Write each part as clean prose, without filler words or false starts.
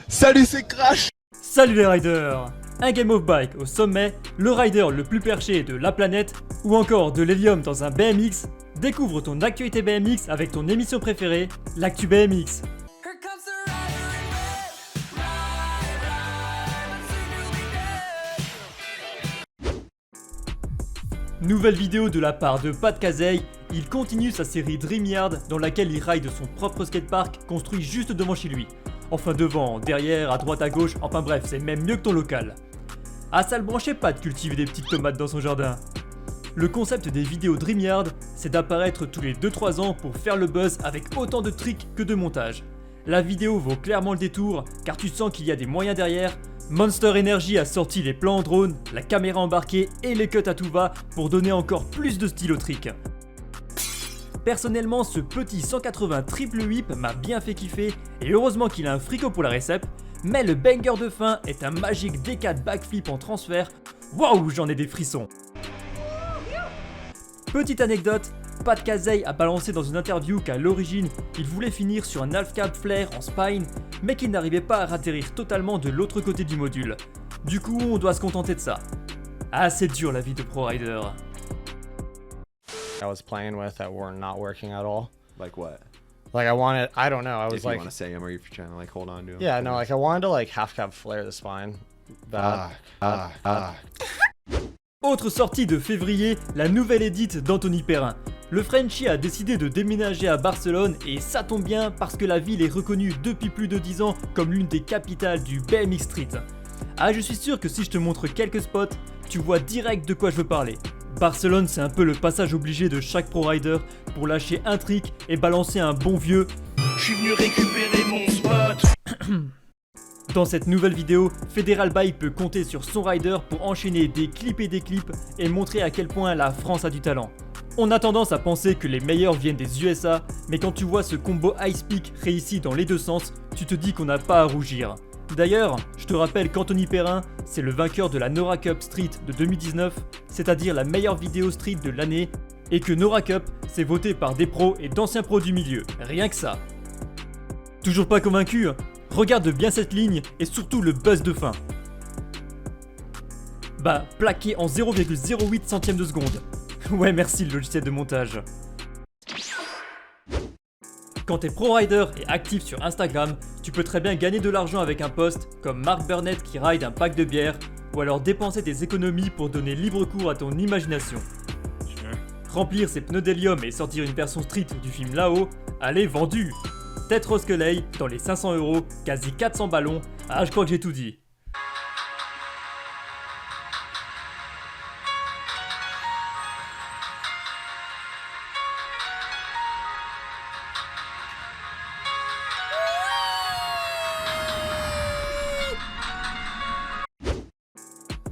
Salut, c'est Crash. Salut les riders! Un game of bike au sommet, le rider le plus perché de la planète, ou encore de l'hélium dans un BMX, découvre ton actualité BMX avec ton émission préférée, l'actu BMX. Nouvelle vidéo de la part de Pat Kazay, il continue sa série Dream Yard dans laquelle il ride son propre skatepark construit juste devant chez lui. Enfin devant, derrière, à droite, à gauche, enfin bref, c'est même mieux que ton local. Ah ça le branchait pas de cultiver des petites tomates dans son jardin. Le concept des vidéos Dream Yard, c'est d'apparaître tous les 2-3 ans pour faire le buzz avec autant de tricks que de montage. La vidéo vaut clairement le détour, car tu sens qu'il y a des moyens derrière. Monster Energy a sorti les plans en drone, la caméra embarquée et les cuts à tout va pour donner encore plus de style au trick. Personnellement, ce petit 180 triple whip m'a bien fait kiffer et heureusement qu'il a un frico pour la récep, mais le banger de fin est un magique D4 backflip en transfert. Waouh, j'en ai des frissons. Petite anecdote, Pat Kazay a balancé dans une interview qu'à l'origine, il voulait finir sur un half cab flare en spine, mais qu'il n'arrivait pas à atterrir totalement de l'autre côté du module. Du coup, on doit se contenter de ça. Ah, c'est dur la vie de pro rider. I was playing with that were not working at all. Like what? Like I don't know, I was If you like, want to say them or if you're trying to like hold on to them. yeah, no, like I wanted to like half cab flare the spine. Autre sortie de février, la nouvelle édite d'Anthony Perrin. Le Frenchie a décidé de déménager à Barcelone et ça tombe bien parce que la ville est reconnue depuis plus de 10 ans comme l'une des capitales du BMX Street. Ah, je suis sûr que si je te montre quelques spots, tu vois direct de quoi je veux parler. Barcelone, c'est un peu le passage obligé de chaque pro rider pour lâcher un trick et balancer un bon vieux « Je suis venu récupérer mon spot ». Dans cette nouvelle vidéo, Federal Bike peut compter sur son rider pour enchaîner des clips et montrer à quel point la France a du talent. On a tendance à penser que les meilleurs viennent des USA, mais quand tu vois ce combo Ice Peak réussi dans les deux sens, tu te dis qu'on n'a pas à rougir. D'ailleurs, je te rappelle qu'Anthony Perrin, c'est le vainqueur de la Nora Cup Street de 2019, c'est-à-dire la meilleure vidéo street de l'année, et que Nora Cup, c'est voté par des pros et d'anciens pros du milieu, rien que ça. Toujours pas convaincu? Regarde bien cette ligne et surtout le buzz de fin. Bah, plaqué en 0,08 centièmes de seconde. Ouais, merci le logiciel de montage. Quand t'es pro rider et actif sur Instagram, tu peux très bien gagner de l'argent avec un post comme Mark Burnett qui ride un pack de bière, ou alors dépenser tes économies pour donner libre cours à ton imagination. Remplir ses pneus d'hélium et sortir une version street du film Là-haut, allez, vendu! Tête Rose Kelly, dans les 500€, quasi 400 ballons, ah je crois que j'ai tout dit.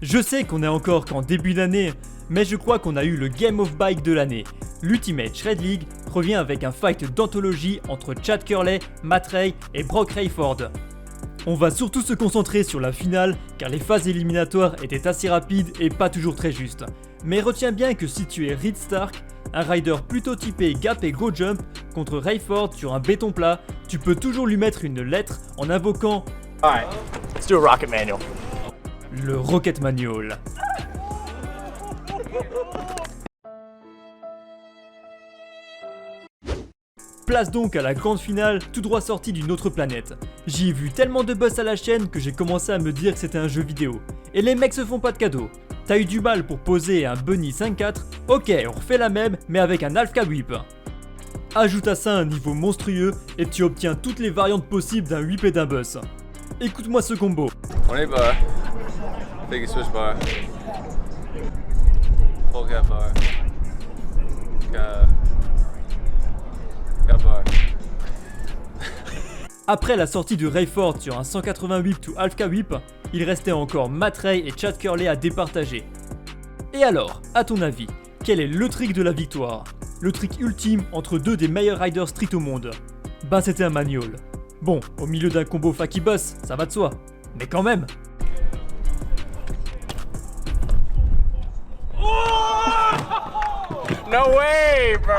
Je sais qu'on est encore qu'en début d'année, mais je crois qu'on a eu le Game of Bike de l'année. L'Ultimate Shred League revient avec un fight d'anthologie entre Chad Curley, Matt Ray et Brock Rayford. On va surtout se concentrer sur la finale car les phases éliminatoires étaient assez rapides et pas toujours très justes. Mais retiens bien que si tu es Reed Stark, un rider plutôt typé gap et go jump contre Rayford sur un béton plat, tu peux toujours lui mettre une lettre en invoquant Alright, let's do a rocket manual. Le Rocket Manual. Place donc à la grande finale, tout droit sortie d'une autre planète. J'y ai vu tellement de buzz à la chaîne que j'ai commencé à me dire que c'était un jeu vidéo. Et les mecs se font pas de cadeaux. T'as eu du mal pour poser un Bunny 5-4, ok on refait la même mais avec un half cab whip. Ajoute à ça un niveau monstrueux et tu obtiens toutes les variantes possibles d'un whip et d'un bus. Écoute-moi ce combo. 20 bar, biggest switch bar, full cap bar, cap bar. Après la sortie de Rayford sur un 180 whip to half cab whip, il restait encore Matt Ray et Chad Curley à départager. Et alors, à ton avis, quel est le trick de la victoire? Le trick ultime entre deux des meilleurs riders street au monde? Ben c'était un manual. Bon, au milieu d'un combo Faki Boss, ça va de soi. Mais quand même. No way, bro!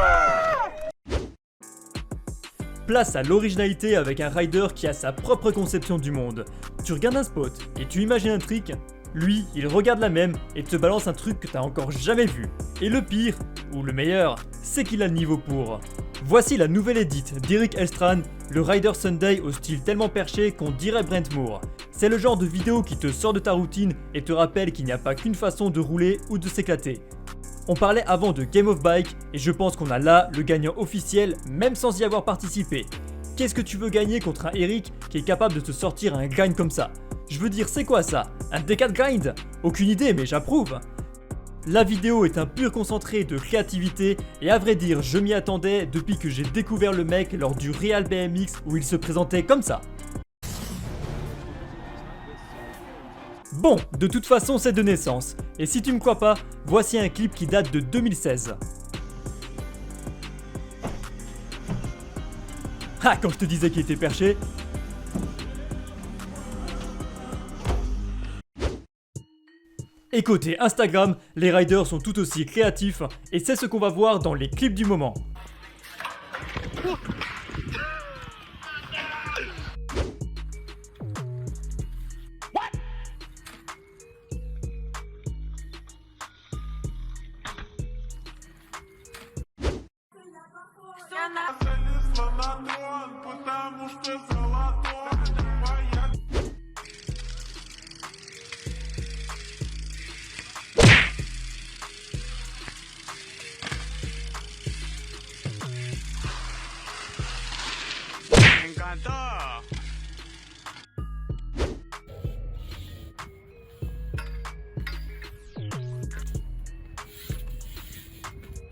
place à l'originalité avec un rider qui a sa propre conception du monde. Tu regardes un spot et tu imagines un trick, lui, il regarde la même et te balance un truc que t'as encore jamais vu. Et le pire, ou le meilleur, c'est qu'il a le niveau pour. Voici la nouvelle edit d'Eric Elstrand, le Rider Sunday au style tellement perché qu'on dirait Brent Moore. C'est le genre de vidéo qui te sort de ta routine et te rappelle qu'il n'y a pas qu'une façon de rouler ou de s'éclater. On parlait avant de Game of Bike et je pense qu'on a là le gagnant officiel même sans y avoir participé. Qu'est-ce que tu veux gagner contre un Eric qui est capable de te sortir un grind comme ça? Je veux dire, c'est quoi ça? Un D4 grind? Aucune idée, mais j'approuve. La vidéo est un pur concentré de créativité et à vrai dire, je m'y attendais depuis que j'ai découvert le mec lors du Real BMX où il se présentait comme ça. Bon, de toute façon c'est de naissance, et si tu me crois pas, voici un clip qui date de 2016. Ah, quand je te disais qu'il était perché. Et côté Instagram, les riders sont tout aussi créatifs, et c'est ce qu'on va voir dans les clips du moment.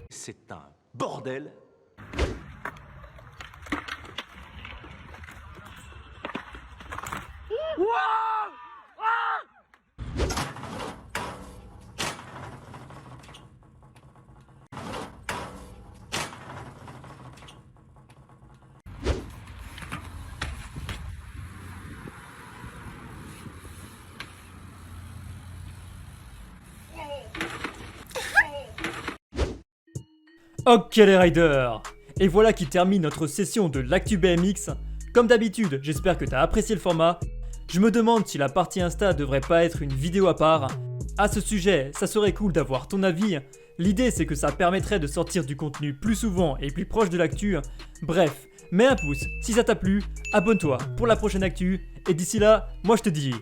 C'est un bordel. Ok les riders, et voilà qui termine notre session de l'actu BMX. Comme d'habitude, j'espère que t'as apprécié le format. Je me demande si la partie Insta devrait pas être une vidéo à part. À ce sujet, ça serait cool d'avoir ton avis. L'idée c'est que ça permettrait de sortir du contenu plus souvent et plus proche de l'actu. Bref, mets un pouce si ça t'a plu, abonne-toi pour la prochaine actu, et d'ici là, moi je te dis...